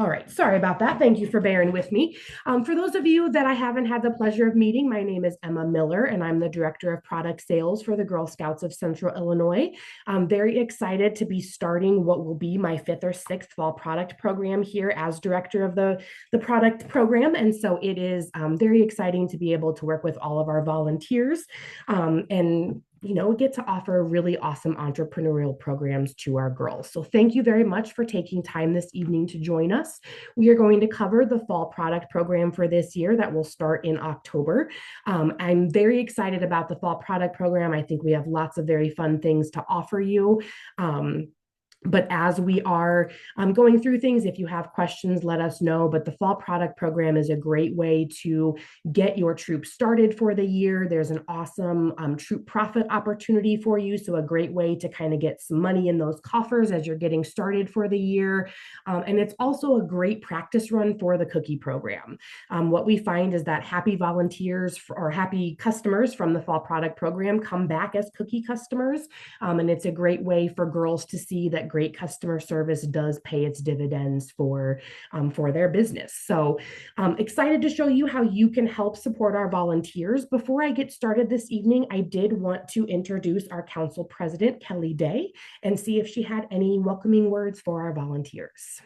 All right, sorry about that. Thank you for bearing with me. For those of you that I haven't had the pleasure of meeting, my name is Emma Miller, and I'm the Director of Product Sales for the Girl Scouts of Central Illinois. I'm very excited to be starting what will be my fifth or sixth fall product program here as Director of the product program. And so it is very exciting to be able to work with all of our volunteers and get to offer really awesome entrepreneurial programs to our girls. So thank you very much for taking time this evening to join us. We are going to cover the fall product program for this year that will start in October. I'm very excited about the fall product program. I think we have lots of very fun things to offer you. But as we are going through things, if you have questions, let us know. But the fall product program is a great way to get your troop started for the year. There's an awesome troop profit opportunity for you. So a great way to kind of get some money in those coffers as you're getting started for the year. And it's also a great practice run for the cookie program. What we find is that happy volunteers or happy customers from the fall product program come back as cookie customers. And it's a great way for girls to see that great customer service does pay its dividends for their business. So excited to show you how you can help support our volunteers. Before I get started this evening, I did want to introduce our council president, Kelly Day, and see if she had any welcoming words for our volunteers.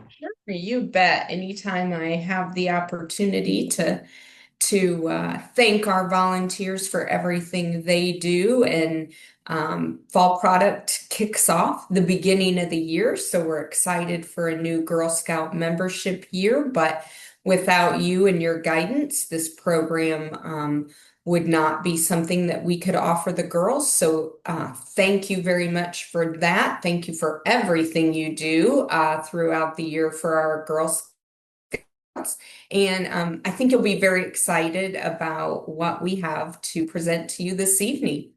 Sure, you bet. Anytime I have the opportunity to thank our volunteers for everything they do. And fall product kicks off the beginning of the year. So we're excited for a new Girl Scout membership year. But without you and your guidance, this program would not be something that we could offer the girls. So thank you very much for that. Thank you for everything you do throughout the year for our girls. And I think you'll be very excited about what we have to present to you this evening.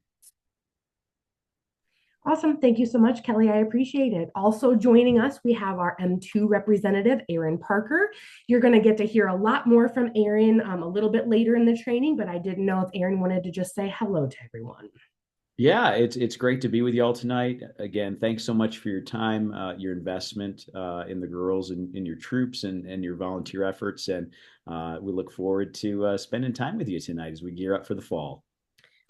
Awesome. Thank you so much, Kelly. I appreciate it. Also joining us, we have our M2 representative, Erin Parker. You're going to get to hear a lot more from Erin a little bit later in the training, but I didn't know if Erin wanted to just say hello to everyone. Yeah, it's great to be with y'all tonight. Again, thanks so much for your time, your investment in the girls and in your troops and your volunteer efforts. And we look forward to spending time with you tonight as we gear up for the fall.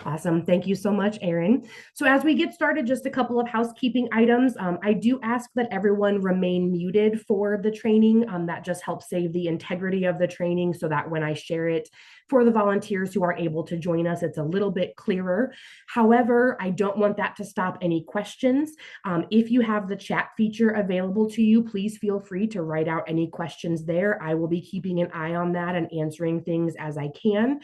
Awesome. Thank you so much, Erin. So as we get started, just a couple of housekeeping items. I do ask that everyone remain muted for the training. That just helps save the integrity of the training so that when I share it for the volunteers who are able to join us, it's a little bit clearer. However, I don't want that to stop any questions. If you have the chat feature available to you, please feel free to write out any questions there. I will be keeping an eye on that and answering things as I can.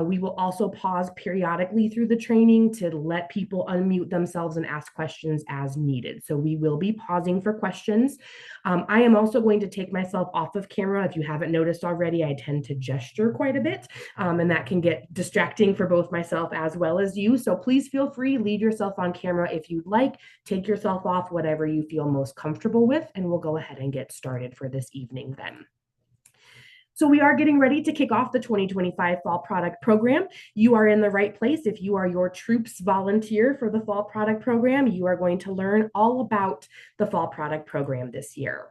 We will also pause periodically through the training to let people unmute themselves and ask questions as needed. So we will be pausing for questions. I am also going to take myself off of camera. If you haven't noticed already, I tend to gesture quite a bit, and that can get distracting for both myself as well as you. So please feel free, leave yourself on camera if you'd like, take yourself off, whatever you feel most comfortable with, and we'll go ahead and get started for this evening then. So we are getting ready to kick off the 2025 Fall Product Program. You are in the right place. If you are your troops volunteer for the Fall Product Program, you are going to learn all about the Fall Product Program this year.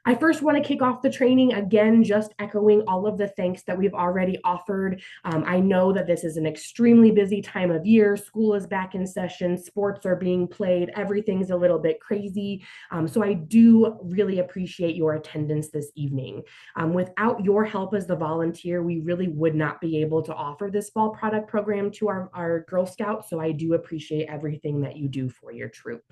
I first want to kick off the training again, just echoing all of the thanks that we've already offered. I know that this is an extremely busy time of year. School is back in session, sports are being played, everything's a little bit crazy. So I do really appreciate your attendance this evening. Without your help as the volunteer, we really would not be able to offer this fall product program to our Girl Scouts. So I do appreciate everything that you do for your troop.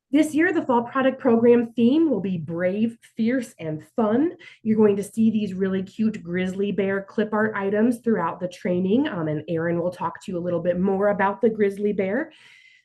This year, the Fall Product Program theme will be brave, fierce, and fun. You're going to see these really cute grizzly bear clip art items throughout the training, and Erin will talk to you a little bit more about the grizzly bear.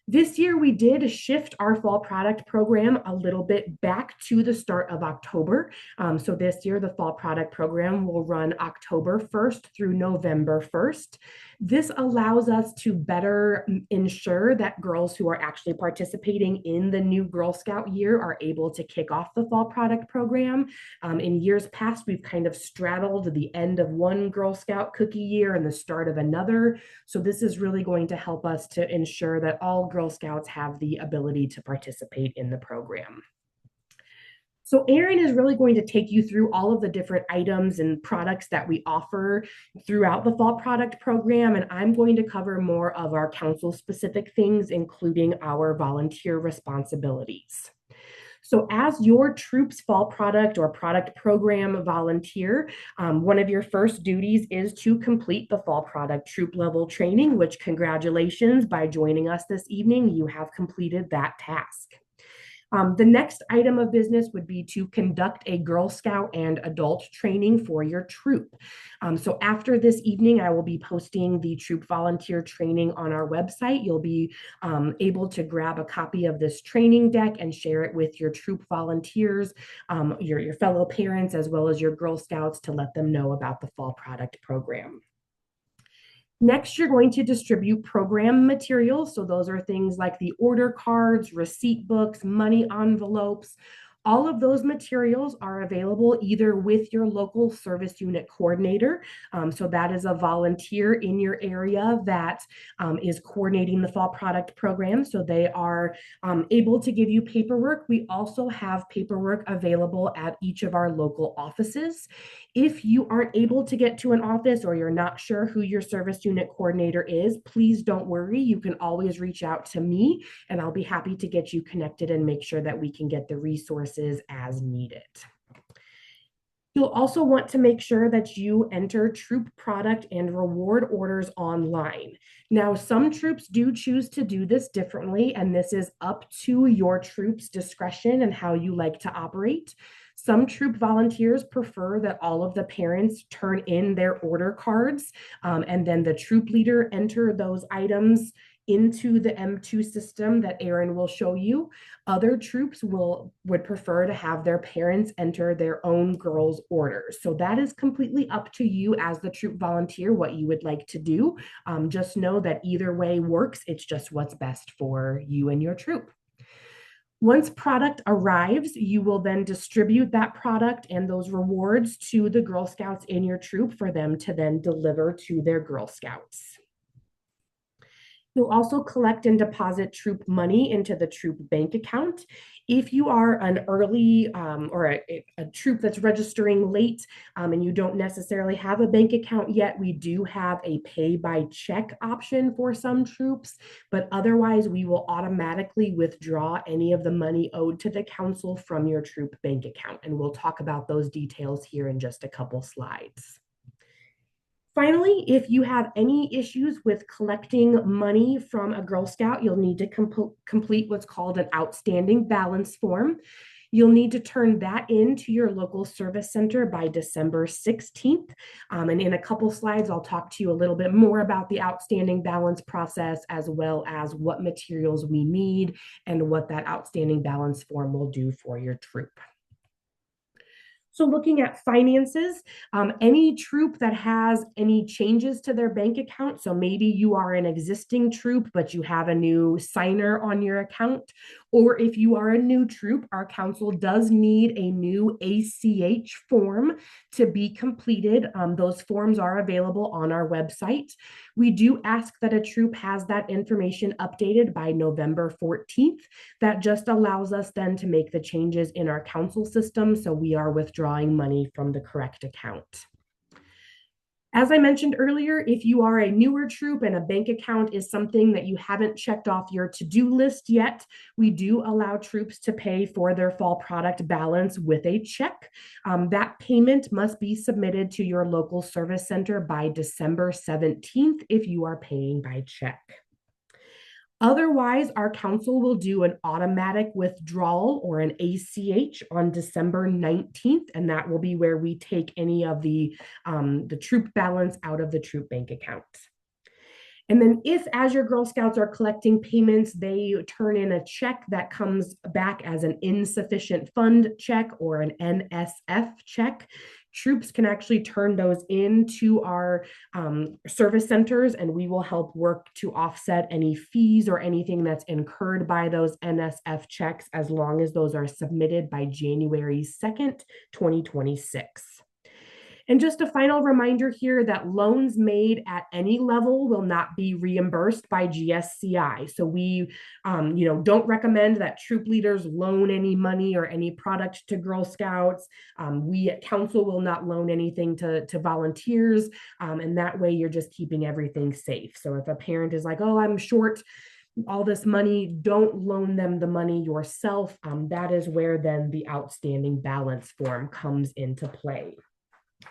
This year, we did shift our fall product program a little bit back to the start of October. So this year, the fall product program will run October 1st through November 1st. This allows us to better ensure that girls who are actually participating in the new Girl Scout year are able to kick off the fall product program. In years past, we've kind of straddled the end of one Girl Scout cookie year and the start of another. So this is really going to help us to ensure that all Girl Scouts have the ability to participate in the program. So Erin is really going to take you through all of the different items and products that we offer throughout the fall product program. And I'm going to cover more of our council specific things, including our volunteer responsibilities. So as your Troops Fall Product or Product Program volunteer, one of your first duties is to complete the Fall Product Troop Level Training, which congratulations, by joining us this evening, you have completed that task. The next item of business would be to conduct a Girl Scout and adult training for your troop. So after this evening, I will be posting the troop volunteer training on our website. You'll be able to grab a copy of this training deck and share it with your troop volunteers, your fellow parents, as well as your Girl Scouts to let them know about the fall product program. Next, you're going to distribute program materials. So those are things like the order cards, receipt books, money envelopes. All of those materials are available either with your local service unit coordinator. So that is a volunteer in your area that is coordinating the fall product program. So they are able to give you paperwork. We also have paperwork available at each of our local offices. If you aren't able to get to an office or you're not sure who your service unit coordinator is, please don't worry. You can always reach out to me and I'll be happy to get you connected and make sure that we can get the resources as needed. You'll also want to make sure that you enter troop product and reward orders online. Now, some troops do choose to do this differently, and this is up to your troop's discretion and how you like to operate. Some troop volunteers prefer that all of the parents turn in their order cards, and then the troop leader enter those items into the M2 system that Erin will show you. Other troops would prefer to have their parents enter their own girls' orders. So that is completely up to you as the troop volunteer, what you would like to do. Just know that either way works. It's just what's best for you and your troop. Once product arrives, you will then distribute that product and those rewards to the Girl Scouts in your troop for them to then deliver to their Girl Scouts. You'll also collect and deposit troop money into the troop bank account. If you are an early or a troop that's registering late and you don't necessarily have a bank account yet, we do have a pay by check option for some troops, but otherwise we will automatically withdraw any of the money owed to the council from your troop bank account. And we'll talk about those details here in just a couple slides. Finally, if you have any issues with collecting money from a Girl Scout, you'll need to complete what's called an outstanding balance form. You'll need to turn that in to your local service center by December 16th. And in a couple slides, I'll talk to you a little bit more about the outstanding balance process, as well as what materials we need and what that outstanding balance form will do for your troop. So looking at finances, any troop that has any changes to their bank account, so maybe you are an existing troop, but you have a new signer on your account, or if you are a new troop, our council does need a new ACH form to be completed. Those forms are available on our website. We do ask that a troop has that information updated by November 14th. That just allows us then to make the changes in our council system so we are withdrawing money from the correct account. As I mentioned earlier, if you are a newer troop and a bank account is something that you haven't checked off your to-do list yet, we do allow troops to pay for their fall product balance with a check. That payment must be submitted to your local service center by December 17th if you are paying by check. Otherwise, our council will do an automatic withdrawal or an ACH on December 19th, and that will be where we take any of the troop balance out of the troop bank account. And then if, as your Girl Scouts are collecting payments, they turn in a check that comes back as an insufficient fund check or an NSF check, troops can actually turn those into our service centers, and we will help work to offset any fees or anything that's incurred by those NSF checks as long as those are submitted by January 2nd, 2026. And just a final reminder here that loans made at any level will not be reimbursed by GSCI. So we, don't recommend that troop leaders loan any money or any product to Girl Scouts. We at council will not loan anything to volunteers. And that way you're just keeping everything safe. So if a parent is like, oh, I'm short all this money, don't loan them the money yourself. That is where then the outstanding balance form comes into play.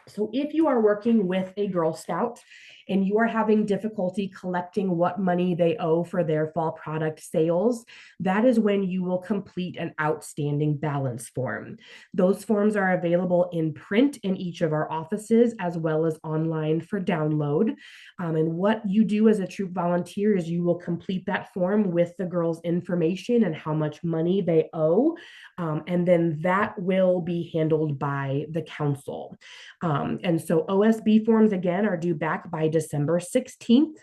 So if you are working with a Girl Scout and you are having difficulty collecting what money they owe for their fall product sales, that is when you will complete an outstanding balance form. Those forms are available in print in each of our offices as well as online for download. And what you do as a troop volunteer is you will complete that form with the girls' information and how much money they owe. And then that will be handled by the council. And so OSB forms, again, are due back by December 16th.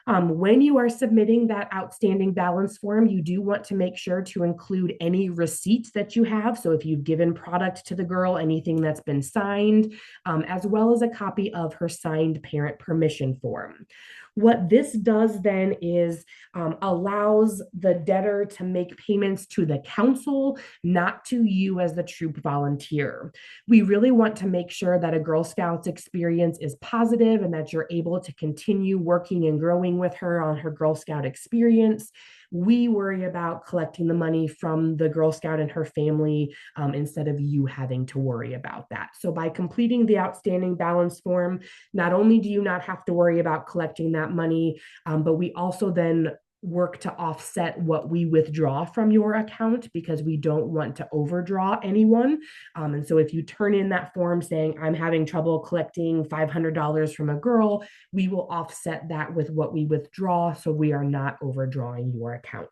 When you are submitting that outstanding balance form, you do want to make sure to include any receipts that you have. So if you've given product to the girl, anything that's been signed, as well as a copy of her signed parent permission form. What this does then is allows the debtor to make payments to the council, not to you as the troop volunteer. We really want to make sure that a Girl Scouts experience is positive and that you're able to continue working and growing with her on her Girl Scout experience. We worry about collecting the money from the Girl Scout and her family instead of you having to worry about that. So by completing the outstanding balance form, not only do you not have to worry about collecting that money, but we also then work to offset what we withdraw from your account because we don't want to overdraw anyone. And so if you turn in that form saying, I'm having trouble collecting $500 from a girl, we will offset that with what we withdraw so we are not overdrawing your account.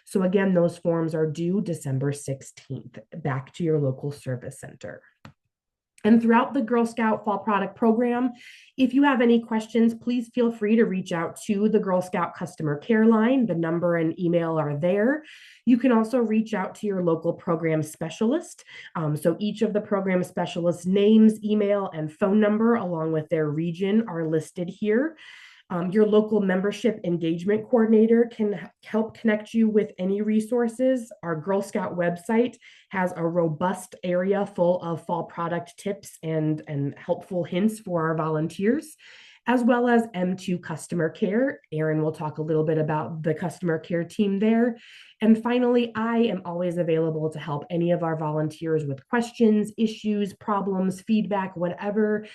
So again, those forms are due December 16th, back to your local service center. And throughout the Girl Scout Fall Product Program, if you have any questions, please feel free to reach out to the Girl Scout customer care line. The number and email are there. You can also reach out to your local program specialist. So each of the program specialists' names, email, and phone number, along with their region, are listed here. Your local membership engagement coordinator can help connect you with any resources. Our Girl Scout website has a robust area full of fall product tips and helpful hints for our volunteers, as well as M2 customer care. Erin will talk a little bit about the customer care team there. And finally, I am always available to help any of our volunteers with questions, issues, problems, feedback, whatever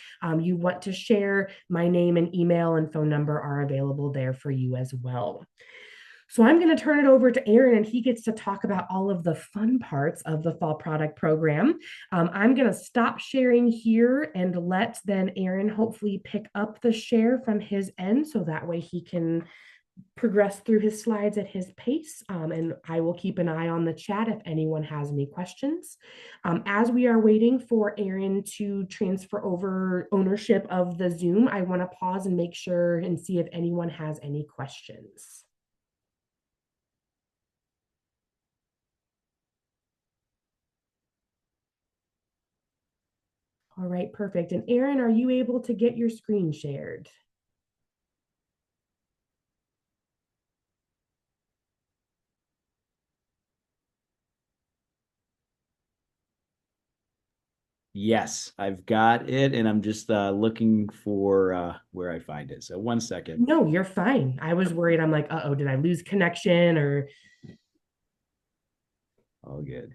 you want to share. My name and email and phone number are available there for you as well. So I'm going to turn it over to Aaron, and he gets to talk about all of the fun parts of the fall product program. I'm going to stop sharing here and let then Aaron hopefully pick up the share from his end so that way he can progress through his slides at his pace. And I will keep an eye on the chat if anyone has any questions. As we are waiting for Aaron to transfer over ownership of the Zoom, I want to pause and make sure and see if anyone has any questions. All right, perfect. And Aaron, are you able to get your screen shared? Yes, I've got it, and I'm just looking for where I find it. So 1 second. No, you're fine. I was worried. I'm like, uh-oh, did I lose connection or? All good.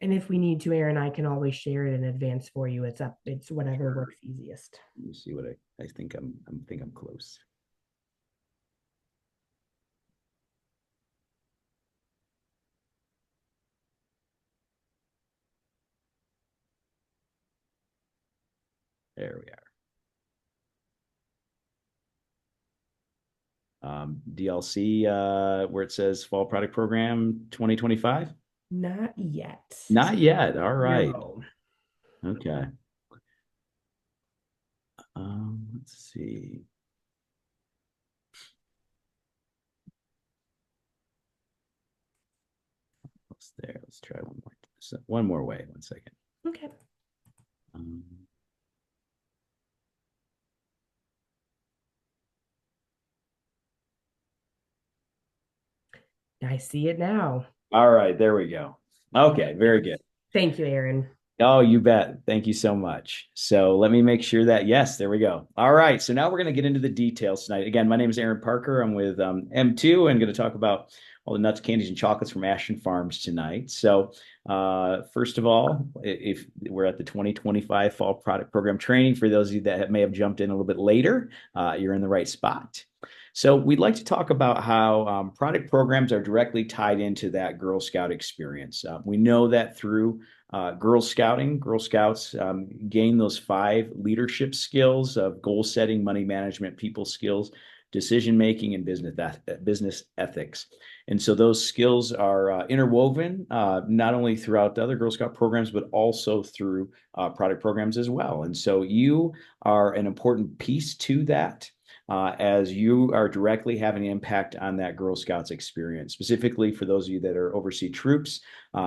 And if we need to, Aaron, I can always share it in advance for you. It's whatever works easiest. Let me see what I think I'm close. There we are. DLC where it says Fall Product Program 2025? Not yet. Not yet. All right. No. Okay. Let's see. there. Let's try one more. So one more way. One second. Okay. Um, I see it now. all right, there we go. Okay, very good. Thank you, Aaron. Oh, you bet. Thank you so much. So let me make sure that, yes, there we go. All right. So now we're going to get into the details tonight. Again, my name is Aaron Parker. I'm with M2 and going to talk about all the nuts, candies, and chocolates from Ashton Farms tonight. So first of all, if we're at the 2025 Fall Product Program training, for those of you that may have jumped in a little bit later, you're in the right spot. So we'd like to talk about how product programs are directly tied into that Girl Scout experience. We know that through Girl Scouting, Girl Scouts gain those 5 leadership skills of goal setting, money management, people skills, decision making, and business ethics. And so those skills are interwoven not only throughout the other Girl Scout programs, but also through product programs as well. And so you are an important piece to that. As you are directly having an impact on that Girl Scouts experience. Specifically for those of you that are overseas troops,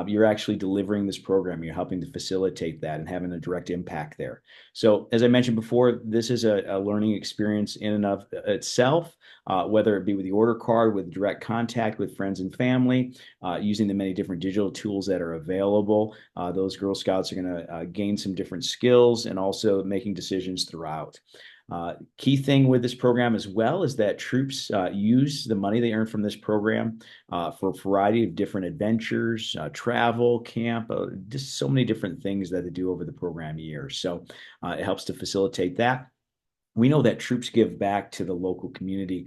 you're actually delivering this program. You're helping to facilitate that and having a direct impact there. So as I mentioned before, this is a learning experience in and of itself, whether it be with the order card, with direct contact with friends and family, using the many different digital tools that are available. Those Girl Scouts are going to gain some different skills and also making decisions throughout. Key thing with this program as well is that troops use the money they earn from this program for a variety of different adventures, travel, camp, just so many different things that they do over the program year. So it helps to facilitate that. We know that troops give back to the local community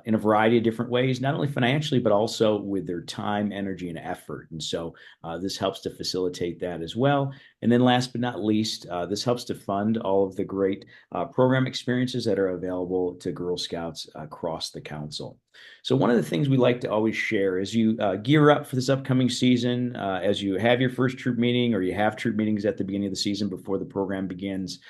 in a variety of different ways, not only financially, but also with their time, energy, and effort. And so this helps to facilitate that as well. And then last but not least, this helps to fund all of the great program experiences that are available to Girl Scouts across the council. So one of the things we like to always share is you gear up for this upcoming season, as you have your first troop meeting or you have troop meetings at the beginning of the season before the program begins,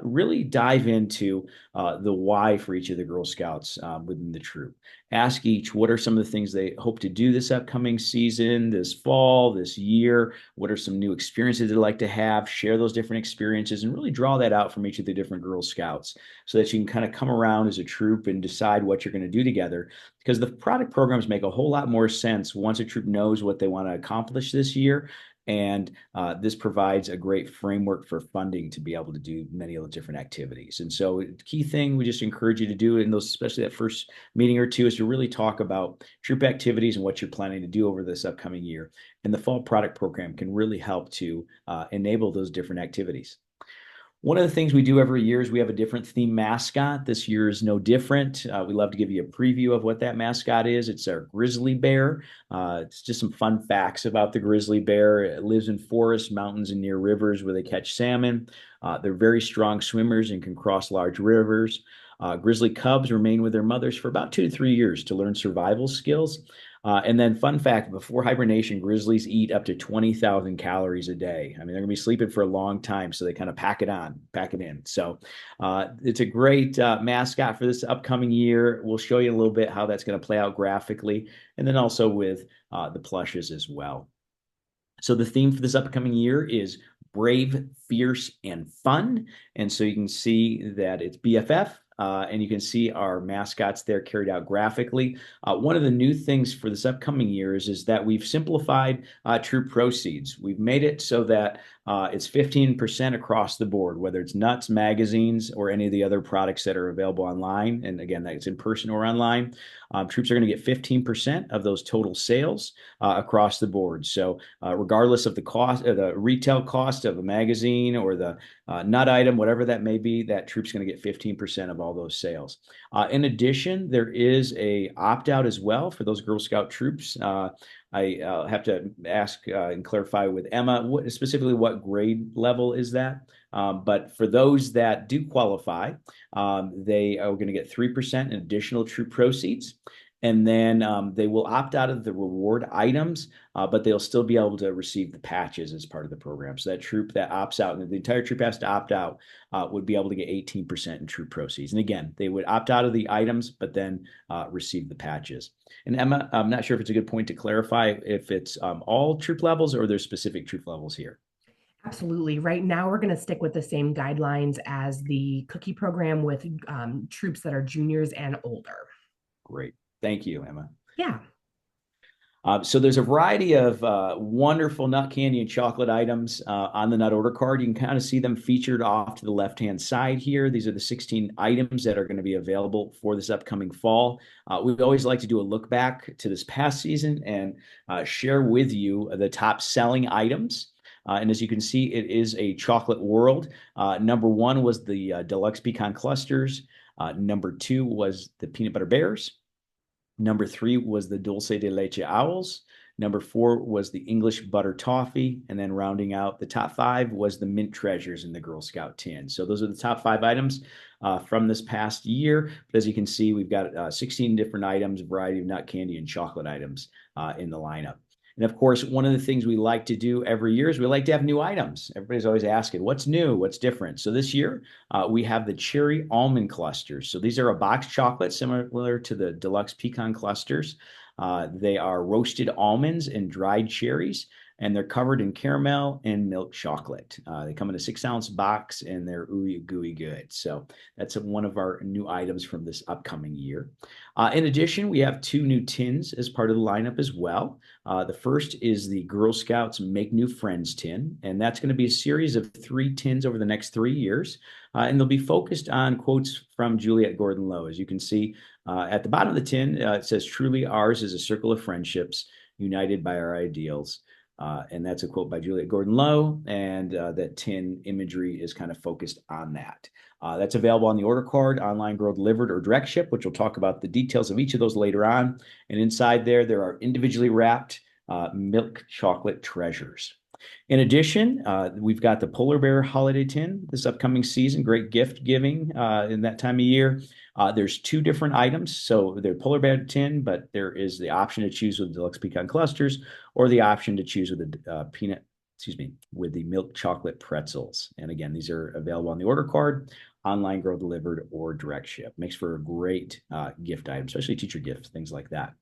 really dive into the why for each of the Girl Scouts within the troop. Ask each, what are some of the things they hope to do this upcoming season, this fall, this year? What are some new experiences they'd like to have? Share those different experiences and really draw that out from each of the different Girl Scouts so that you can kind of come around as a troop and decide what you're going to do together. Because the product programs make a whole lot more sense once a troop knows what they want to accomplish this year. And this provides a great framework for funding to be able to do many of the different activities. And so key thing we just encourage you to do in those, especially that first meeting or two, is to really talk about troop activities and what you're planning to do over this upcoming year. And the fall product program can really help to enable those different activities. One of the things we do every year is we have a different theme mascot. This year is no different. We love to give you a preview of what that mascot is. It's our grizzly bear. It's just some fun facts about the grizzly bear. It lives in forests, mountains, and near rivers where they catch salmon. They're very strong swimmers and can cross large rivers. Grizzly cubs remain with their mothers for about 2 to 3 years to learn survival skills. And then fun fact, before hibernation, grizzlies eat up to 20,000 calories a day. I mean, they're going to be sleeping for a long time, so they kind of pack it in. So it's a great mascot for this upcoming year. We'll show you a little bit how that's going to play out graphically, and then also with the plushes as well. So the theme for this upcoming year is brave, fierce, and fun. And so you can see that it's BFF. And you can see our mascots there carried out graphically. One of the new things for this upcoming year is that we've simplified troop proceeds. We've made it so that it's 15% across the board, whether it's nuts, magazines, or any of the other products that are available online. And again, that's in person or online. Troops are going to get 15% of those total sales across the board. So regardless of the cost, the retail cost of a magazine or the nut item, whatever that may be, that troop's going to get 15% of all those sales. In addition, there is a opt-out as well for those Girl Scout troops. I have to ask and clarify with Emma, specifically what grade level is that? But for those that do qualify, they are going to get 3% in additional troop proceeds. And then they will opt out of the reward items, but they'll still be able to receive the patches as part of the program. So that troop that opts out, and the entire troop has to opt out, would be able to get 18% in troop proceeds. And again, they would opt out of the items, but then receive the patches. And Emma, I'm not sure if it's a good point to clarify if it's all troop levels or there's specific troop levels here. Absolutely. Right now, we're going to stick with the same guidelines as the cookie program with troops that are juniors and older. Great. Thank you, Emma. Yeah. So there's a variety of wonderful nut candy and chocolate items on the nut order card. You can kind of see them featured off to the left-hand side here. These are the 16 items that are going to be available for this upcoming fall. We always like to do a look back to this past season and share with you the top selling items. And as you can see, it is a chocolate world. Number one was the deluxe pecan clusters. Number two was the peanut butter bears. Number three was the dulce de leche owls. Number four was the English butter toffee. And then rounding out the top five was the mint treasures in the Girl Scout tin. So those are the top five items from this past year. But as you can see, we've got 16 different items, a variety of nut candy and chocolate items in the lineup. And of course, one of the things we like to do every year is we like to have new items. Everybody's always asking, what's new? What's different? So this year, we have the cherry almond clusters. So these are a box chocolate similar to the deluxe pecan clusters. They are roasted almonds and dried cherries, and they're covered in caramel and milk chocolate. They come in a 6-ounce box, and they're ooey gooey good. So that's one of our new items from this upcoming year. In addition, we have 2 new tins as part of the lineup as well. The first is the Girl Scouts Make New Friends tin, and that's going to be a series of 3 tins over the next 3 years. And they'll be focused on quotes from Juliette Gordon-Low. As you can see at the bottom of the tin, it says, "Truly ours is a circle of friendships, united by our ideals." And that's a quote by Juliette Gordon-Low, and that tin imagery is kind of focused on that. That's available on the order card, online, girl delivered, or direct ship, which we'll talk about the details of each of those later on. And inside there are individually wrapped milk chocolate treasures. In addition, we've got the polar bear holiday tin this upcoming season. Great gift giving in that time of year. There's 2 different items. So they're polar bear tin, but there is the option to choose with the deluxe pecan clusters or the option to choose with the with the milk chocolate pretzels. And again, these are available on the order card, online, girl delivered, or direct ship. Makes for a great gift item, especially teacher gifts, things like that.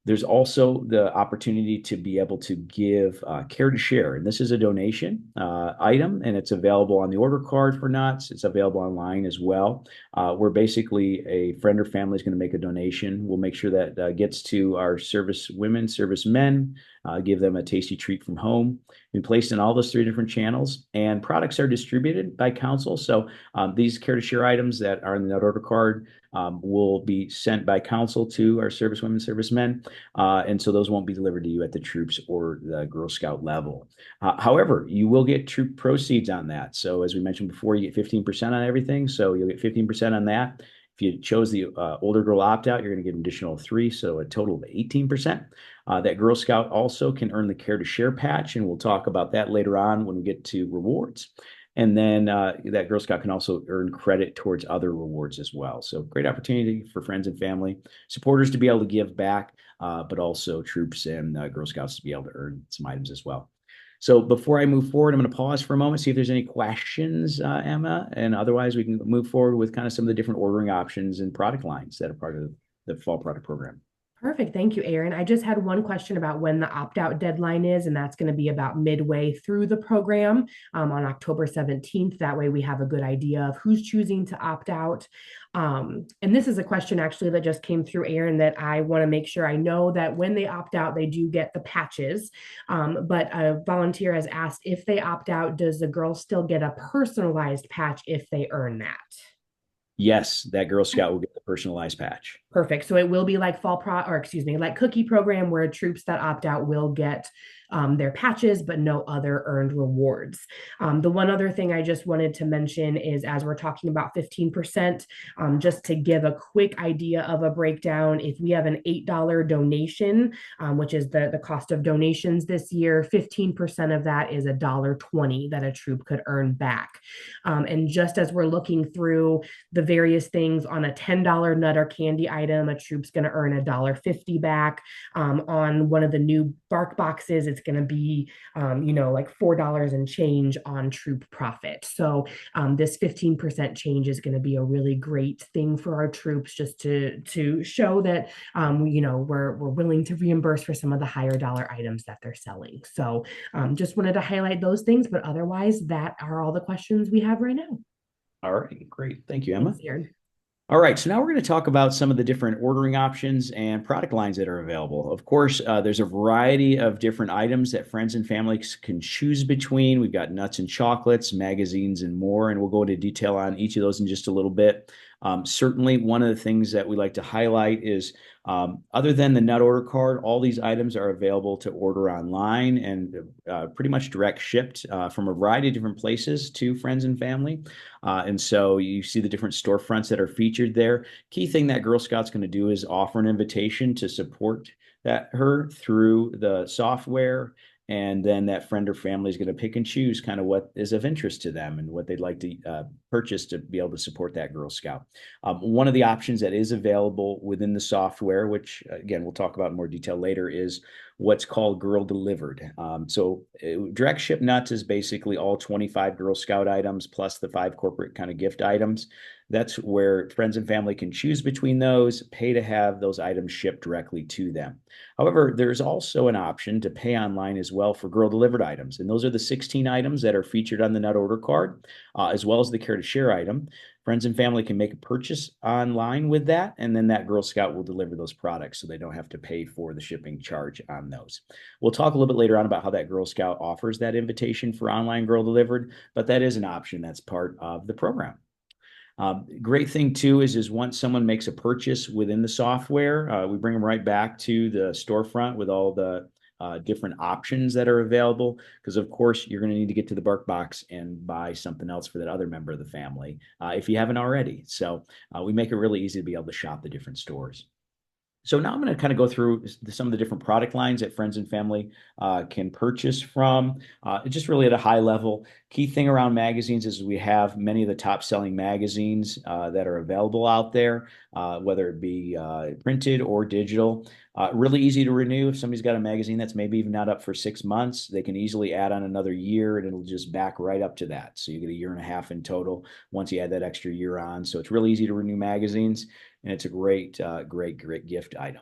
There's also the opportunity to be able to give Care to Share. And this is a donation item, and it's available on the order card for nuts. It's available online as well. Where basically a friend or family is going to make a donation. We'll make sure that gets to our service women, service men, give them a tasty treat from home. We placed in all those 3 different channels, and products are distributed by council. So these Care to Share items that are in the nut order card will be sent by council to our service women, service men. And so those won't be delivered to you at the troops or the Girl Scout level. However, you will get troop proceeds on that. So as we mentioned before, you get 15% on everything. So you'll get 15% on that. If you chose the older girl opt-out, you're going to get an additional 3, so a total of 18%. That Girl Scout also can earn the Care to Share patch, and we'll talk about that later on when we get to rewards. And then that Girl Scout can also earn credit towards other rewards as well. So great opportunity for friends and family, supporters to be able to give back, but also troops and Girl Scouts to be able to earn some items as well. So before I move forward, I'm going to pause for a moment, see if there's any questions, Emma, and otherwise we can move forward with kind of some of the different ordering options and product lines that are part of the fall product program. Perfect. Thank you, Aaron. I just had one question about when the opt-out deadline is, and that's going to be about midway through the program on October 17th. That way we have a good idea of who's choosing to opt out. And this is a question actually that just came through, Aaron, that I want to make sure I know that when they opt out, they do get the patches. But a volunteer has asked, if they opt out, does the girl still get a personalized patch if they earn that? Yes, that Girl Scout will get the personalized patch. Perfect. So it will be like like cookie program where troops that opt out will get their patches, but no other earned rewards. The one other thing I just wanted to mention is, as we're talking about 15%, just to give a quick idea of a breakdown, if we have an $8 donation, which is the cost of donations this year, 15% of that is $1.20 that a troop could earn back. And just as we're looking through the various things, on a $10 nut or candy item, a troop's going to earn $1.50 back. On one of the new bark boxes, it's going to be, like $4 and change on troop profit. So this 15% change is going to be a really great thing for our troops, just to show that we're willing to reimburse for some of the higher dollar items that they're selling. So just wanted to highlight those things, but otherwise, that are all the questions we have right now. All right, great. Thank you, Emma. Thanks, Aaron. All right, so now we're going to talk about some of the different ordering options and product lines that are available. Of course, there's a variety of different items that friends and families can choose between. We've got nuts and chocolates, magazines, and more, and we'll go into detail on each of those in just a little bit. Certainly, one of the things that we like to highlight is, other than the nut order card, all these items are available to order online and pretty much direct shipped from a variety of different places to friends and family. And so you see the different storefronts that are featured there. Key thing that Girl Scout's going to do is offer an invitation to support her through the software. And then that friend or family is going to pick and choose kind of what is of interest to them and what they'd like to purchase to be able to support that Girl Scout. One of the options that is available within the software, which again, we'll talk about in more detail later, is what's called Girl Delivered. Direct ship nuts is basically all 25 Girl Scout items plus the 5 corporate kind of gift items. That's where friends and family can choose between those, pay to have those items shipped directly to them. However, there's also an option to pay online as well for Girl Delivered items. And those are the 16 items that are featured on the nut order card, as well as the Care to Share item. Friends and family can make a purchase online with that, and then that Girl Scout will deliver those products so they don't have to pay for the shipping charge on those. We'll talk a little bit later on about how that Girl Scout offers that invitation for online Girl Delivered, but that is an option that's part of the program. Great thing too is once someone makes a purchase within the software, we bring them right back to the storefront with all the different options that are available, because of course you're going to need to get to the bark box and buy something else for that other member of the family if you haven't already. So we make it really easy to be able to shop the different stores. So now I'm going to kind of go through some of the different product lines that friends and family can purchase from, just really at a high level. Key thing around magazines is we have many of the top selling magazines that are available out there, whether it be printed or digital. Really easy to renew. If somebody's got a magazine that's maybe even not up for 6 months, they can easily add on another year and it'll just back right up to that. So you get a year and a half in total once you add that extra year on. So it's really easy to renew magazines, and it's a great gift item.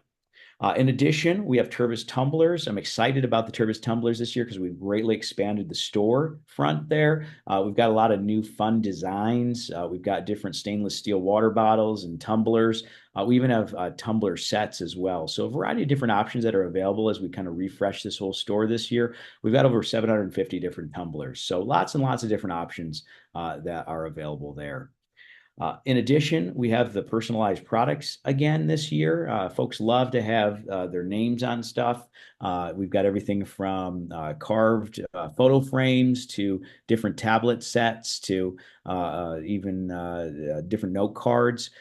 In addition, we have Tervis tumblers. I'm excited about the Tervis tumblers this year because we've greatly expanded the store front there. We've got a lot of new fun designs. We've got different stainless steel water bottles and tumblers. We even have tumbler sets as well. So a variety of different options that are available as we kind of refresh this whole store this year. We've got over 750 different tumblers. So lots and lots of different options that are available there. In addition, we have the personalized products again this year. Folks love to have their names on stuff. We've got everything from carved photo frames to different tablet sets to even different note cards.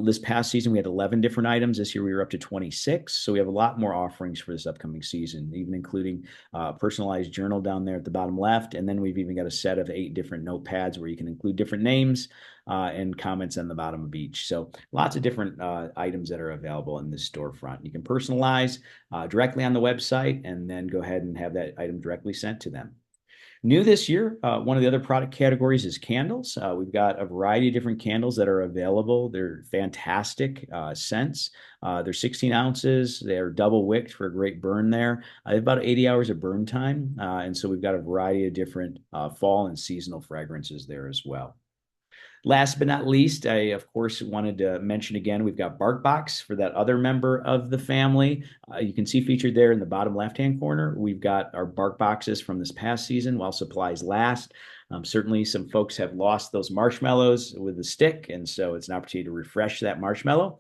This past season, we had 11 different items. This year, we were up to 26. So we have a lot more offerings for this upcoming season, even including a personalized journal down there at the bottom left. And then we've even got a set of 8 different notepads where you can include different names and comments on the bottom of each. So lots of different items that are available in this storefront. You can personalize directly on the website and then go ahead and have that item directly sent to them. New this year, one of the other product categories is candles. We've got a variety of different candles that are available. They're fantastic scents. They're 16 ounces. They're double wicked for a great burn there. They have about 80 hours of burn time. And so we've got a variety of different fall and seasonal fragrances there as well. Last but not least, I, of course, wanted to mention again, we've got BarkBox for that other member of the family. You can see featured there in the bottom left-hand corner. We've got our BarkBoxes from this past season while supplies last. Certainly, some folks have lost those marshmallows with the stick, and so it's an opportunity to refresh that marshmallow.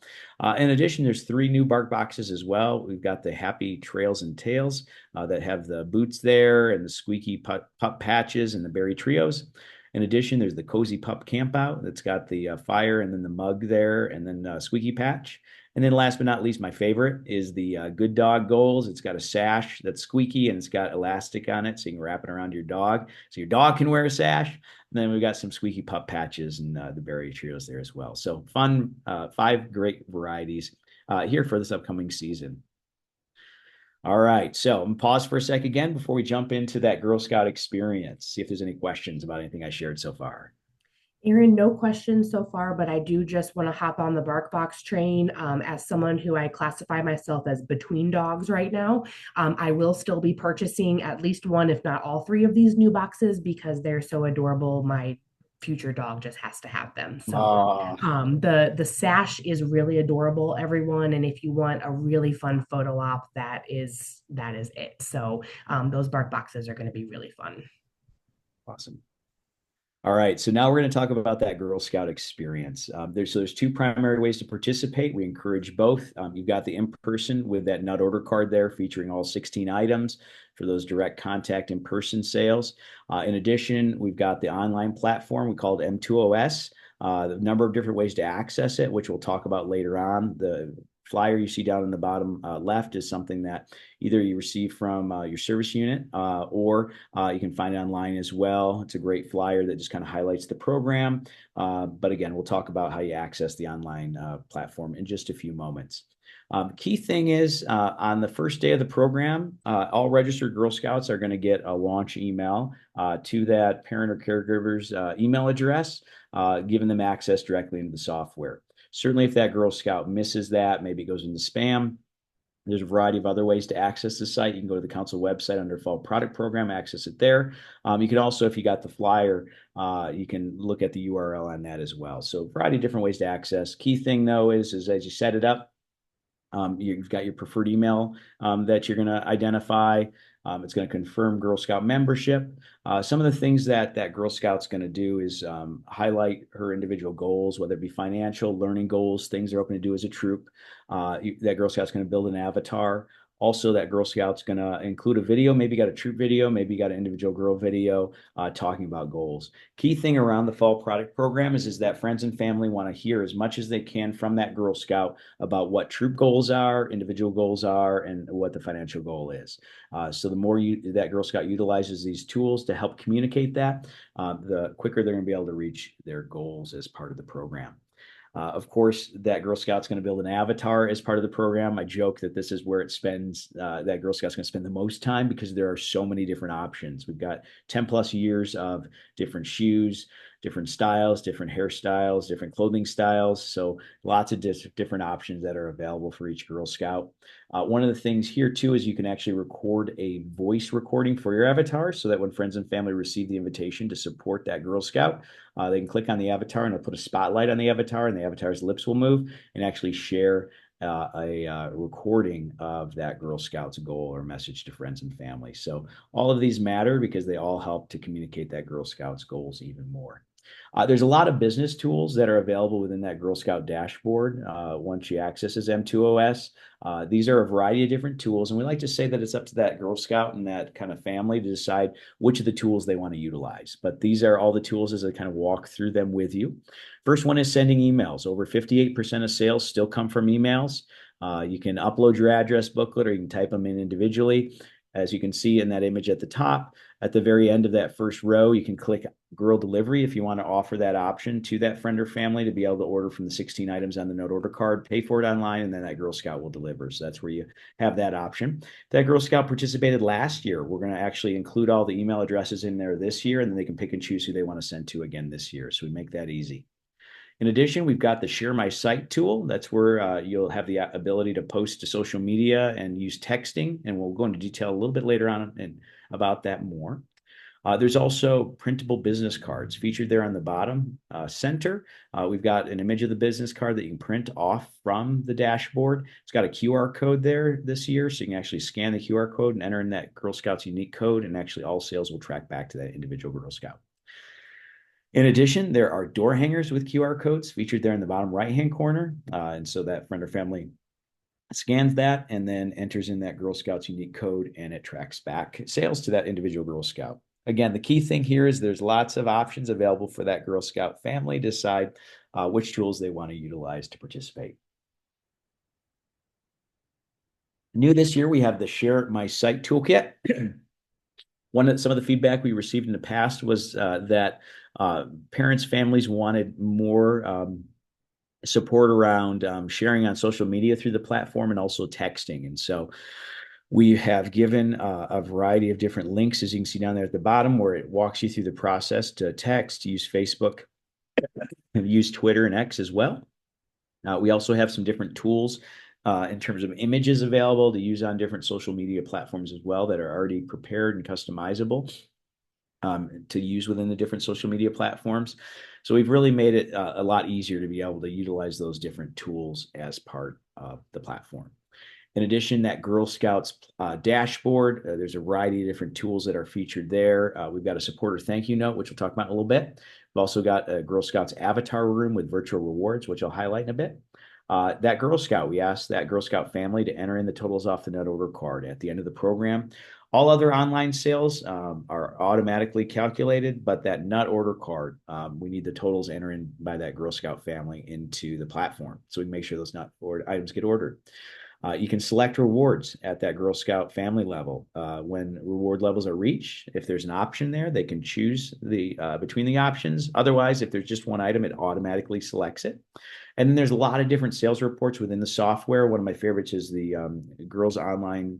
In addition, there's 3 new BarkBoxes as well. We've got the Happy Trails and Tails that have the boots there and the squeaky pup patches and the berry trios. In addition, there's the Cozy Pup Campout that's got the fire and then the mug there and then Squeaky Patch. And then last but not least, my favorite is the Good Dog Goals. It's got a sash that's squeaky and it's got elastic on it so you can wrap it around your dog. So your dog can wear a sash. And then we've got some Squeaky Pup patches and the berry trios there as well. So fun, 5 great varieties here for this upcoming season. All right, so I'm gonna pause for a sec again before we jump into that Girl Scout experience. See if there's any questions about anything I shared so far. Erin, no questions so far, but I do just want to hop on the BarkBox train. As someone who I classify myself as between dogs right now, I will still be purchasing at least one, if not all 3 of these new boxes because they're so adorable. My future dog just has to have them. So the sash is really adorable, everyone. And if you want a really fun photo op, that is it. So those BarkBoxes are going to be really fun. Awesome. All right, so now we're going to talk about that Girl Scout experience. There's 2 primary ways to participate. We encourage both. You've got the in-person with that nut order card there featuring all 16 items for those direct contact in-person sales. In addition, we've got the online platform we called M2OS. The number of different ways to access it, which we'll talk about later on. The flyer you see down in the bottom left is something that either you receive from your service unit or you can find it online as well. It's a great flyer that just kind of highlights the program. But again, we'll talk about how you access the online platform in just a few moments. Key thing is on the first day of the program, all registered Girl Scouts are going to get a launch email to that parent or caregiver's email address, giving them access directly into the software. Certainly, if that Girl Scout misses that, maybe it goes into spam. There's a variety of other ways to access the site. You can go to the council website under Fall Product Program, access it there. You can also, if you got the flyer, you can look at the URL on that as well. So a variety of different ways to access. Key thing, though, is as you set it up, you've got your preferred email that you're going to identify. It's going to confirm Girl Scout membership. Some of the things that Girl Scout's going to do is highlight her individual goals, whether it be financial, learning goals, things they're hoping to do as a troop. That Girl Scout's going to build an avatar. Also, that Girl Scout's going to include a video. Maybe you got a troop video, maybe you got an individual girl video talking about goals. Key thing around the Fall Product Program is that friends and family want to hear as much as they can from that Girl Scout about what troop goals are, individual goals are, and what the financial goal is. So the more that Girl Scout utilizes these tools to help communicate that, the quicker they're going to be able to reach their goals as part of the program. Of course, that Girl Scout's going to build an avatar as part of the program. I joke that this is where that Girl Scout's going to spend the most time because there are so many different options. We've got 10 plus years of different shoes, different styles, different hairstyles, different clothing styles. So lots of different options that are available for each Girl Scout. One of the things here too is you can actually record a voice recording for your avatar so that when friends and family receive the invitation to support that Girl Scout, they can click on the avatar and it'll put a spotlight on the avatar and the avatar's lips will move and actually share a recording of that Girl Scouts goal or message to friends and family. So all of these matter because they all help to communicate that Girl Scouts goals even more. There's a lot of business tools that are available within that Girl Scout dashboard once you access as M2OS. These are a variety of different tools, and we like to say that it's up to that Girl Scout and that kind of family to decide which of the tools they want to utilize. But these are all the tools as I kind of walk through them with you. First one is sending emails. Over 58% of sales still come from emails. You can upload your address booklet or you can type them in individually. As you can see in that image at the top, at the very end of that first row, you can click Girl Delivery if you want to offer that option to that friend or family to be able to order from the 16 items on the note order card, pay for it online, and then that Girl Scout will deliver. So that's where you have that option. That Girl Scout participated last year. We're going to actually include all the email addresses in there this year, and then they can pick and choose who they want to send to again this year. So we make that easy. In addition, we've got the Share My Site tool. That's where you'll have the ability to post to social media and use texting. And we'll go into detail a little bit later on about that more. There's also printable business cards featured there on the bottom center. We've got an image of the business card that you can print off from the dashboard. It's got a QR code there this year, so you can actually scan the QR code and enter in that Girl Scouts unique code, and actually all sales will track back to that individual Girl Scout. In addition, there are door hangers with QR codes featured there in the bottom right-hand corner. And so that friend or family scans that and then enters in that Girl Scouts unique code, and it tracks back sales to that individual Girl Scout. Again, the key thing here is there's lots of options available for that Girl Scout family to decide which tools they want to utilize to participate. New this year, we have the Share My Site toolkit. Some of the feedback we received in the past was that parents, families wanted more support around sharing on social media through the platform and also texting. And so we have given a variety of different links, as you can see down there at the bottom, where it walks you through the process to text, use Facebook, and use Twitter and X as well. We also have some different tools in terms of images available to use on different social media platforms as well that are already prepared and customizable to use within the different social media platforms. So we've really made it a lot easier to be able to utilize those different tools as part of the platform. In addition, that Girl Scouts dashboard, there's a variety of different tools that are featured there. We've got a supporter thank you note, which we'll talk about in a little bit. We've also got a Girl Scouts avatar room with virtual rewards, which I'll highlight in a bit. That Girl Scout, we asked that Girl Scout family to enter in the totals off the nut order card at the end of the program. All other online sales are automatically calculated, but that nut order card, we need the totals entered in by that Girl Scout family into the platform so we can make sure those nut items get ordered. You can select rewards at that Girl Scout family level. When reward levels are reached, if there's an option there, they can choose between the options. Otherwise, if there's just one item, it automatically selects it. And then there's a lot of different sales reports within the software. One of my favorites is the Girls Online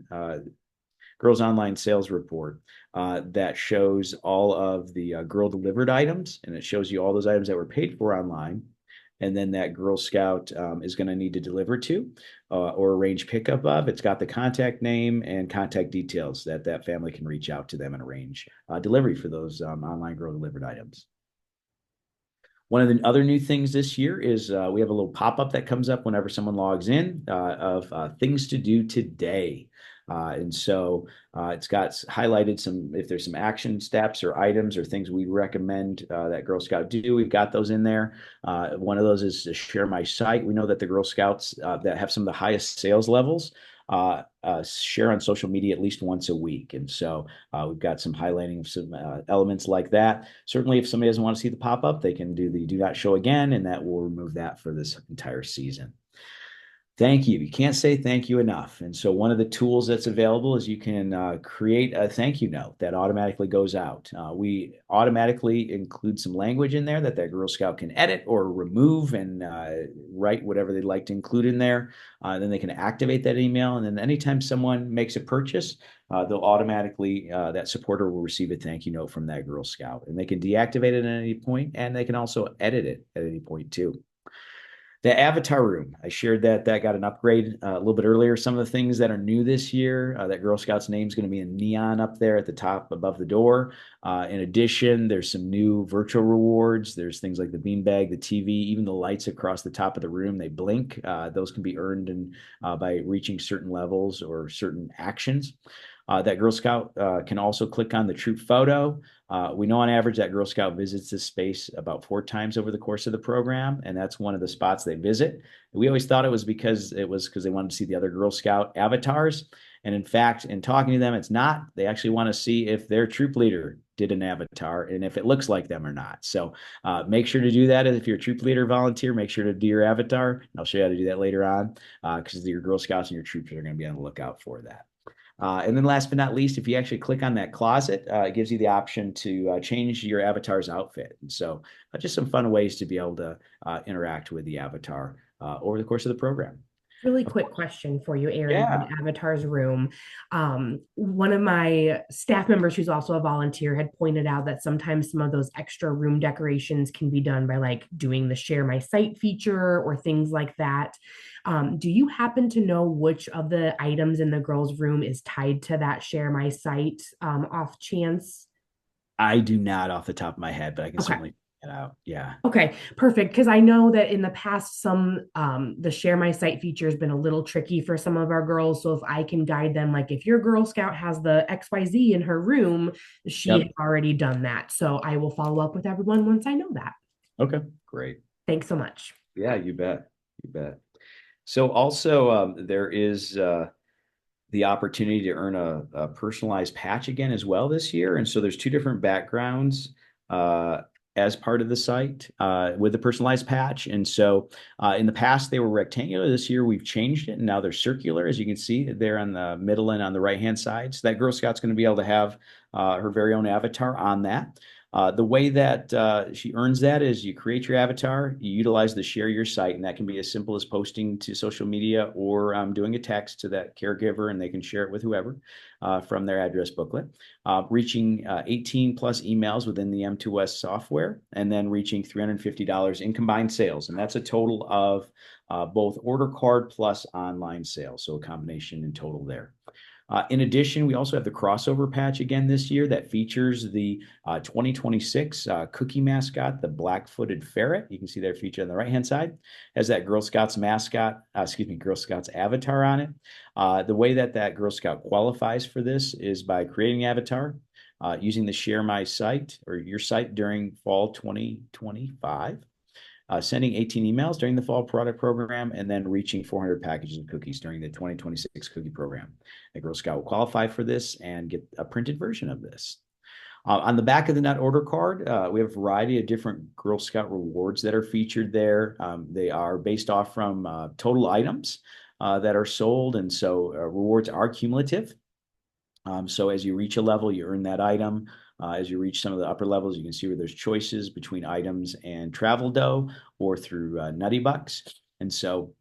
Sales Report that shows all of the girl delivered items, and it shows you all those items that were paid for online. And then that Girl Scout is going to need to deliver to or arrange pickup of. It's got the contact name and contact details that family can reach out to them and arrange delivery for those online girl delivered items. One of the other new things this year is we have a little pop-up that comes up whenever someone logs in of things to do today. And so it's got highlighted if there's some action steps or items or things we recommend that Girl Scout do, we've got those in there. One of those is to share my site. We know that the Girl Scouts that have some of the highest sales levels share on social media at least once a week. And so we've got some highlighting of some elements like that. Certainly, if somebody doesn't want to see the pop-up, they can do the do not show again, and that will remove that for this entire season. Thank you. You can't say thank you enough. And so one of the tools that's available is you can create a thank you note that automatically goes out. We automatically include some language in there that Girl Scout can edit or remove and write whatever they'd like to include in there. Then they can activate that email. And then anytime someone makes a purchase, they'll automatically, that supporter will receive a thank you note from that Girl Scout. And they can deactivate it at any point, and they can also edit it at any point too. The avatar room, I shared that got an upgrade a little bit earlier. Some of the things that are new this year, that Girl Scout's name is going to be in neon up there at the top above the door. In addition, there's some new virtual rewards. There's things like the beanbag, the TV, even the lights across the top of the room, they blink. Those can be earned by reaching certain levels or certain actions. That Girl Scout can also click on the troop photo. We know on average that Girl Scout visits this space about 4 times over the course of the program, and that's one of the spots they visit. We always thought it was because they wanted to see the other Girl Scout avatars. And in fact, in talking to them, it's not. They actually want to see if their troop leader did an avatar and if it looks like them or not. So make sure to do that. If you're a troop leader volunteer, make sure to do your avatar. And I'll show you how to do that later on because your Girl Scouts and your troops are going to be on the lookout for that. And then last but not least, if you actually click on that closet, it gives you the option to change your avatar's outfit. And so just some fun ways to be able to interact with the avatar over the course of the program. Really quick question for you, Aaron, Yeah. from Avatar's Room. One of my staff members, who's also a volunteer, had pointed out that sometimes some of those extra room decorations can be done by like doing the share my site feature or things like that. Do you happen to know which of the items in the girls' room is tied to that share my site off chance? I do not off the top of my head, but I can Okay. certainly check it out. Yeah. Okay, perfect. Because I know that in the past, the share my site feature has been a little tricky for some of our girls. So if I can guide them, like if your Girl Scout has the XYZ in her room, she has Yep. already done that. So I will follow up with everyone once I know that. Okay. Great. Thanks so much. Yeah, you bet. You bet. So also there is the opportunity to earn a personalized patch again as well this year. And so there's two different backgrounds as part of the site with the personalized patch. And so in the past, they were rectangular. This year, we've changed it, and now they're circular, as you can see there on the middle and on the right-hand side. So that Girl Scout's going to be able to have her very own avatar on that. The way that she earns that is you create your avatar, you utilize the share your site, and that can be as simple as posting to social media or doing a text to that caregiver, and they can share it with whoever from their address booklet. Reaching 18 plus emails within the M2S software, and then reaching $350 in combined sales. And that's a total of both order card plus online sales. So a combination in total there. In addition, we also have the crossover patch again this year that features the 2026 cookie mascot, the black-footed ferret. You can see their feature on the right-hand side. Has that Girl Scouts mascot, Girl Scouts avatar on it. The way that Girl Scout qualifies for this is by creating an avatar, using the Share My Site or your site during fall 2025. Sending 18 emails during the fall product program, and then reaching 400 packages of cookies during the 2026 cookie program. A Girl Scout will qualify for this and get a printed version of this. On the back of the nut order card, we have a variety of different Girl Scout rewards that are featured there. They are based off from total items that are sold, and so rewards are cumulative. So as you reach a level, you earn that item. As you reach some of the upper levels, you can see where there's choices between items and travel dough or through Nutty Bucks. And so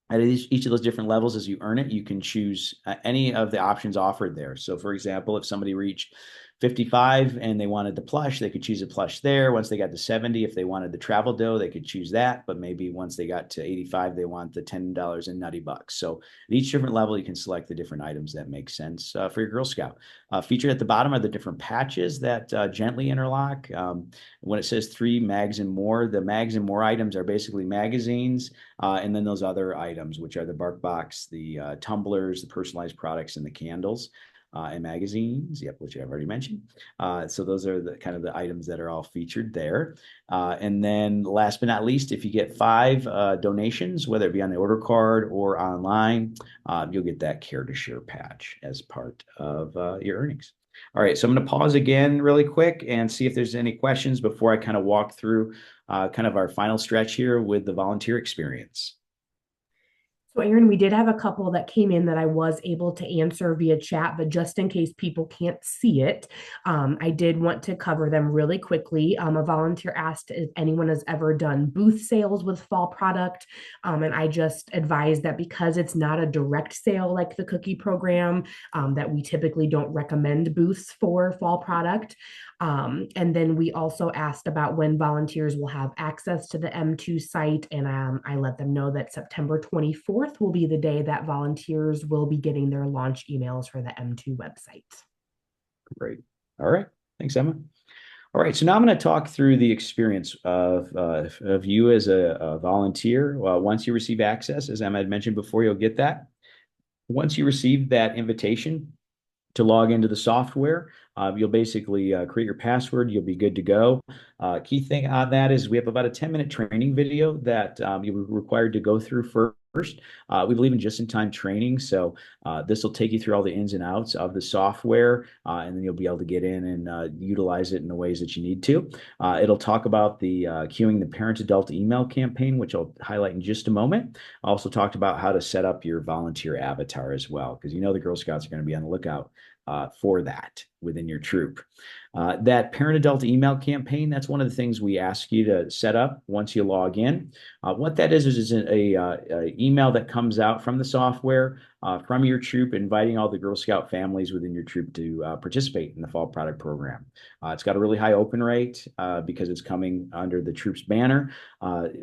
at each of those different levels, as you earn it, you can choose any of the options offered there. So for example, if somebody reached 55 and they wanted the plush, they could choose a plush there. Once they got to 70, if they wanted the travel dough, they could choose that. But maybe once they got to 85, they want the $10 in Nutty Bucks. So at each different level, you can select the different items that make sense for your Girl Scout. Featured at the bottom are the different patches that gently interlock. When it says 3 mags and more, the mags and more items are basically magazines, and then those other items, which are the bark box, the tumblers, the personalized products, and the candles. And magazines, yep, which I've already mentioned. So those are the kind of the items that are all featured there. And then last but not least, if you get 5 donations, whether it be on the order card or online, you'll get that Care to Share patch as part of your earnings. All right, so I'm going to pause again really quick and see if there's any questions before I kind of walk through kind of our final stretch here with the volunteer experience. So, Aaron, we did have a couple that came in that I was able to answer via chat, but just in case people can't see it, I did want to cover them really quickly. A volunteer asked if anyone has ever done booth sales with fall product. And I just advised that because it's not a direct sale like the cookie program, that we typically don't recommend booths for fall product. And then we also asked about when volunteers will have access to the M2 site, and I let them know that September 24th will be the day that volunteers will be getting their launch emails for the M2 website. Great. All right. Thanks, Emma. All right, so now I'm going to talk through the experience of you as a volunteer. Once you receive access, as Emma had mentioned before, you'll get that. Once you receive that invitation to log into the software, you'll basically create your password. You'll be good to go. Key thing on that is we have about a 10-minute training video that you're required to go through first. We believe in just-in-time training, so this will take you through all the ins and outs of the software, and then you'll be able to get in and utilize it in the ways that you need to. It'll talk about the queuing the parent-adult email campaign, which I'll highlight in just a moment. I also talked about how to set up your volunteer avatar as well, because you know the Girl Scouts are going to be on the lookout for that within your troop. That parent-adult email campaign, that's one of the things we ask you to set up once you log in. What that is a email that comes out from the software from your troop, inviting all the Girl Scout families within your troop to participate in the fall product program. It's got a really high open rate because it's coming under the troop's banner.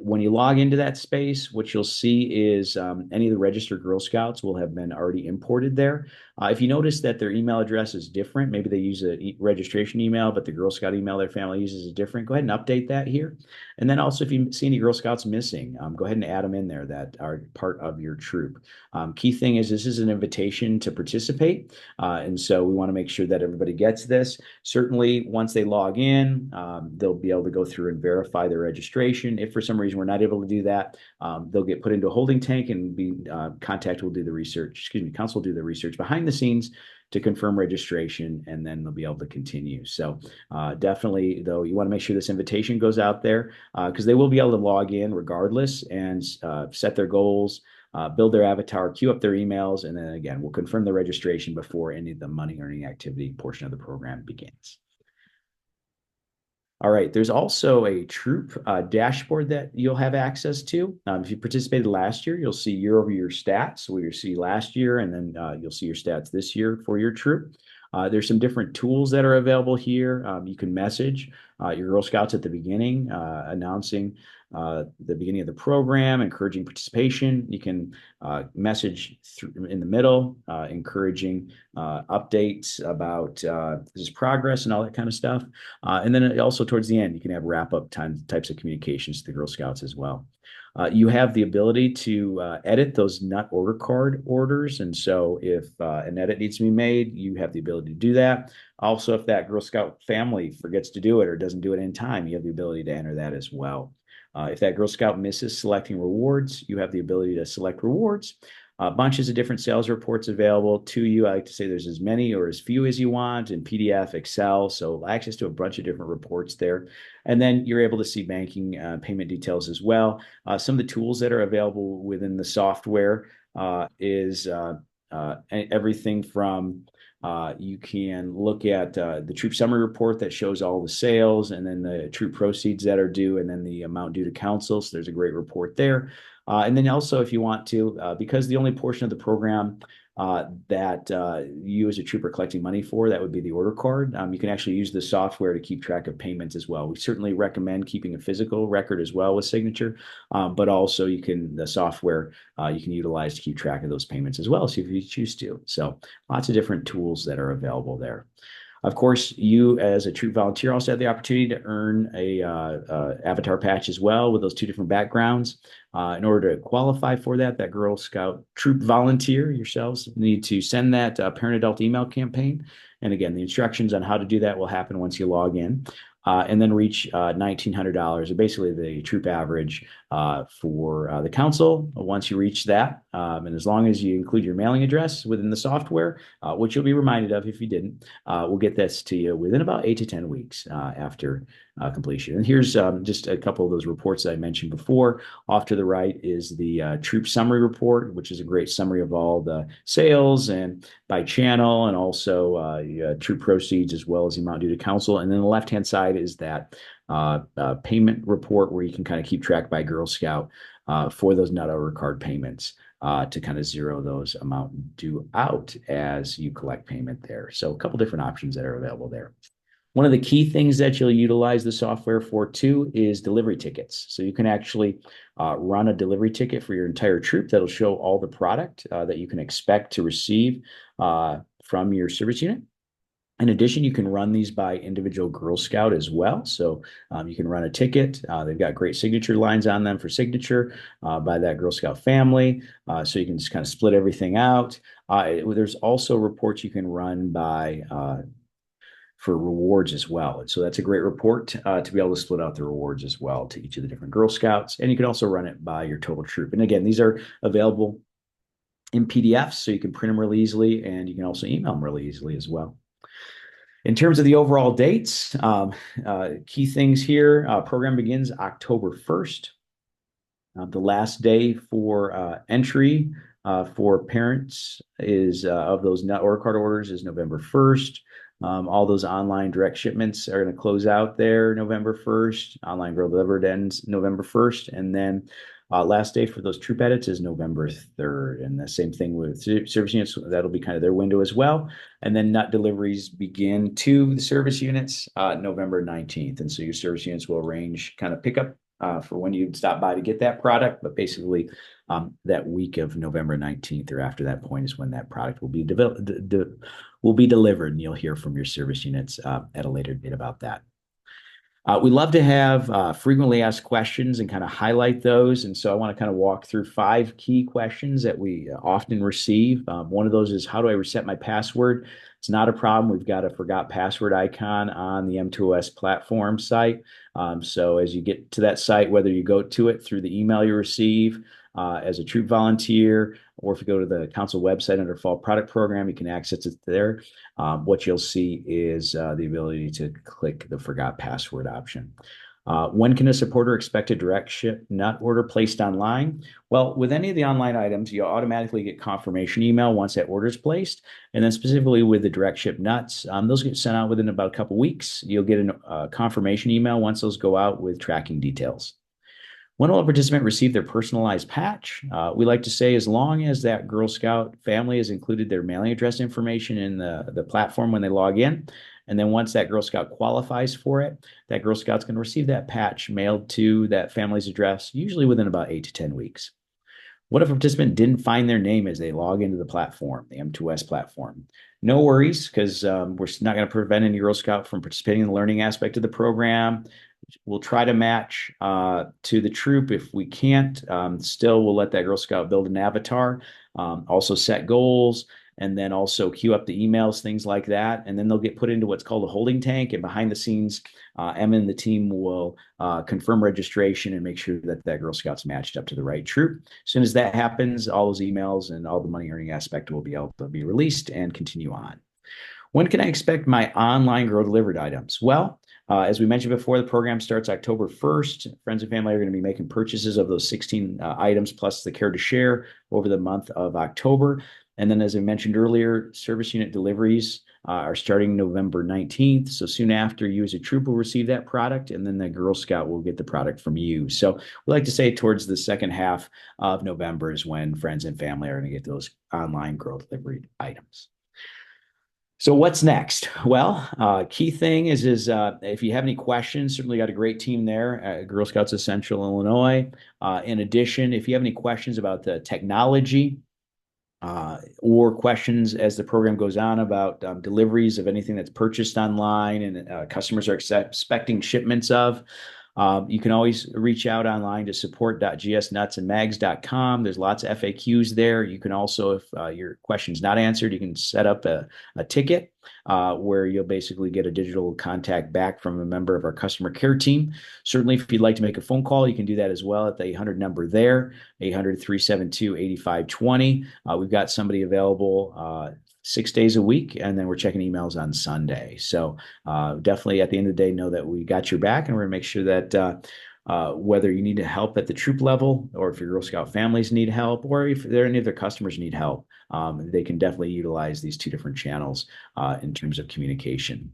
When you log into that space, what you'll see is any of the registered Girl Scouts will have been already imported there. If you notice that their email address is different, maybe they use a registration email, but the Girl Scout email their family uses is different, go ahead and update that here. And then also, if you see any Girl Scouts missing, go ahead and add them in there that are part of your troop. Key thing is this is an invitation to participate. And so we want to make sure that everybody gets this. Certainly, once they log in, they'll be able to go through and verify their registration. If for some reason we're not able to do that, they'll get put into a holding tank and be contact will do the research, council will do the research behind the scenes to confirm registration, and then they'll be able to continue. So definitely, though, you want to make sure this invitation goes out there because they will be able to log in regardless and set their goals, build their avatar, queue up their emails, and then again, we'll confirm the registration before any of the money earning activity portion of the program begins. All right, there's also a troop dashboard that you'll have access to. If you participated last year, you'll see year-over-year stats. So you'll see last year, and then you'll see your stats this year for your troop. There's some different tools that are available here. You can message your Girl Scouts at the beginning, announcing the beginning of the program, encouraging participation. You can message in the middle, encouraging updates about this progress and all that kind of stuff. And then also towards the end, you can have wrap-up types of communications to the Girl Scouts as well. You have the ability to edit those nut order card orders. And so if an edit needs to be made, you have the ability to do that. Also, if that Girl Scout family forgets to do it or doesn't do it in time, you have the ability to enter that as well. If that Girl Scout misses selecting rewards, you have the ability to select rewards. Bunches of different sales reports available to you. I like to say there's as many or as few as you want in PDF, Excel. So access to a bunch of different reports there. And then you're able to see banking payment details as well. Some of the tools that are available within the software is everything from you can look at the troop summary report that shows all the sales and then the troop proceeds that are due and then the amount due to council. So there's a great report there. And then also, if you want to, because the only portion of the program that you as a troop are collecting money for, that would be the order card. You can actually use the software to keep track of payments as well. We certainly recommend keeping a physical record as well with signature, but also the software you can utilize to keep track of those payments as well, so if you choose to. So lots of different tools that are available there. Of course, you as a troop volunteer also have the opportunity to earn a avatar patch as well with those two different backgrounds. In order to qualify for that Girl Scout troop volunteer yourselves need to send that parent-adult email campaign. And again, the instructions on how to do that will happen once you log in. And then reach $1,900, or basically the troop average for the council once you reach that. And as long as you include your mailing address within the software, which you'll be reminded of if you didn't, we'll get this to you within about 8 to 10 weeks after completion. And here's just a couple of those reports that I mentioned before. Off to the right is the troop summary report, which is a great summary of all the sales and by channel and also troop proceeds as well as the amount due to council. And then the left-hand side is that payment report where you can kind of keep track by Girl Scout for those nut order card payments to kind of zero those amount due out as you collect payment there. So a couple different options that are available there. One of the key things that you'll utilize the software for too is delivery tickets. So you can actually run a delivery ticket for your entire troop that'll show all the product that you can expect to receive from your service unit. In addition, you can run these by individual Girl Scout as well. So you can run a ticket. They've got great signature lines on them for signature by that Girl Scout family. So you can just kind of split everything out. There's also reports you can run by for rewards as well. And so that's a great report to be able to split out the rewards as well to each of the different Girl Scouts. And you can also run it by your total troop. And again, these are available in PDFs, so you can print them really easily, and you can also email them really easily as well. In terms of the overall dates, key things here, program begins October 1st. The last day for entry for parents is of those nut order card orders is November 1st. All those online direct shipments are going to close out there November 1st. Online Girl Delivered ends November 1st. And then last day for those troop edits is November 3rd. And the same thing with service units. That'll be kind of their window as well. And then nut deliveries begin to the service units November 19th. And so your service units will arrange kind of pickup for when you stop by to get that product, but basically that week of November 19th or after that point is when that product will be delivered, and you'll hear from your service units at a later date about that. We love to have frequently asked questions and kind of highlight those. And so I want to kind of walk through 5 key questions that we often receive. One of those is, how do I reset my password? It's not a problem. We've got a forgot password icon on the M2OS platform site. So as you get to that site, whether you go to it through the email you receive as a troop volunteer, or if you go to the council website under Fall Product Program, you can access it there. What you'll see is the ability to click the forgot password option. When can a supporter expect a direct ship nut order placed online? Well, with any of the online items, you automatically get confirmation email once that order is placed. And then specifically with the direct ship nuts, those get sent out within about a couple weeks. You'll get a confirmation email once those go out with tracking details. When will a participant receive their personalized patch? We like to say, as long as that Girl Scout family has included their mailing address information in the platform when they log in. And then once that Girl Scout qualifies for it, that Girl Scout's going to receive that patch mailed to that family's address, usually within about 8 to 10 weeks. What if a participant didn't find their name as they log into the platform, the M2S platform? No worries, because we're not going to prevent any Girl Scout from participating in the learning aspect of the program. We'll try to match to the troop. If we can't, still we'll let that Girl Scout build an avatar, also set goals, and then also queue up the emails, things like that. And then they'll get put into what's called a holding tank. And behind the scenes, Emma and the team will confirm registration and make sure that that Girl Scout's matched up to the right troop. As soon as that happens, all those emails and all the money earning aspect will be able to be released and continue on. When can I expect my online girl delivered items? Well, as we mentioned before, the program starts October 1st. Friends and family are going to be making purchases of those 16 items plus the care to share over the month of October. And then, as I mentioned earlier, service unit deliveries are starting November 19th. So soon after, you as a troop will receive that product, and then the Girl Scout will get the product from you. So we like to say towards the second half of November is when friends and family are going to get those online girl delivery items. So what's next? Well, key thing is if you have any questions, certainly got a great team there at Girl Scouts of Central Illinois. In addition, if you have any questions about the technology or questions as the program goes on about deliveries of anything that's purchased online and customers are expecting shipments of, you can always reach out online to support.gsnutsandmags.com. There's lots of FAQs there. You can also, if your question's not answered, you can set up a ticket where you'll basically get a digital contact back from a member of our customer care team. Certainly, if you'd like to make a phone call, you can do that as well at the 800 number there, 800-372-8520. We've got somebody available 6 days a week, and then we're checking emails on Sunday. So definitely at the end of the day, know that we got your back, and we're going to make sure that whether you need help at the troop level, or if your Girl Scout families need help, or if any of their customers need help, they can definitely utilize these 2 different channels in terms of communication.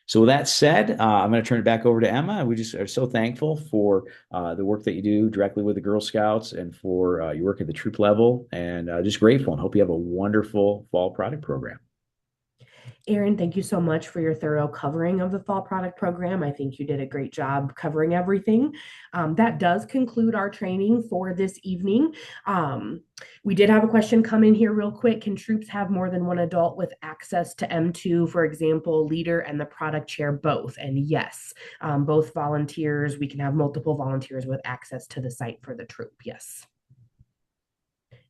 So with that said, I'm going to turn it back over to Emma. We just are so thankful for the work that you do directly with the Girl Scouts and for your work at the troop level, and just grateful and hope you have a wonderful fall product program. Erin, thank you so much for your thorough covering of the fall product program. I think you did a great job covering everything. That does conclude our training for this evening. We did have a question come in here real quick. Can troops have more than one adult with access to M2, for example, leader and the product chair both? And yes, both volunteers, we can have multiple volunteers with access to the site for the troop, yes.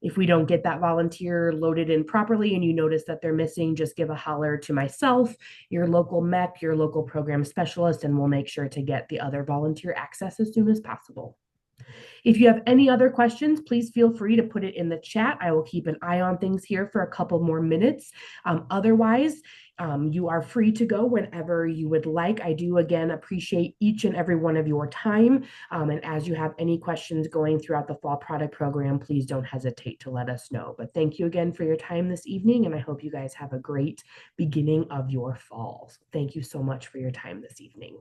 If we don't get that volunteer loaded in properly and you notice that they're missing, just give a holler to myself, your local MEC, your local program specialist, and we'll make sure to get the other volunteer access as soon as possible. If you have any other questions, please feel free to put it in the chat. I will keep an eye on things here for a couple more minutes. Otherwise, you are free to go whenever you would like. I do, again, appreciate each and every one of your time. And as you have any questions going throughout the fall product program, please don't hesitate to let us know. But thank you again for your time this evening, and I hope you guys have a great beginning of your fall. Thank you so much for your time this evening.